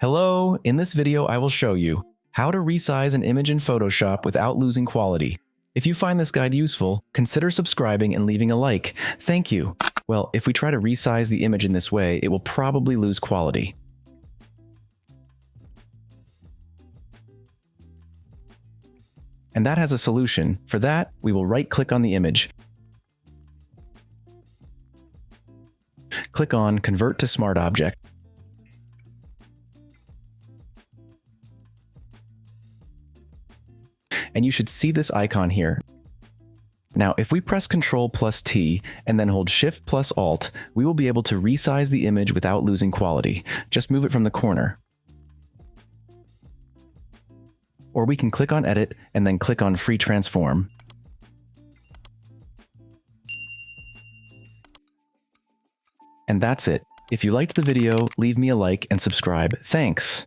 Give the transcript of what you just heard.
Hello, in this video I will show you how to resize an image in Photoshop without losing quality. If you find this guide useful, consider subscribing and leaving a like. Thank you. Well, if we try to resize the image in this way, it will probably lose quality. And that has a solution. For that, we will right-click on the image. Click on Convert to Smart Object. And you should see this icon here. Now, if we press Ctrl+T and then hold Shift+Alt, we will be able to resize the image without losing quality. Just move it from the corner. Or we can click on Edit and then click on Free Transform. And that's it. If you liked the video, leave me a like and subscribe. Thanks!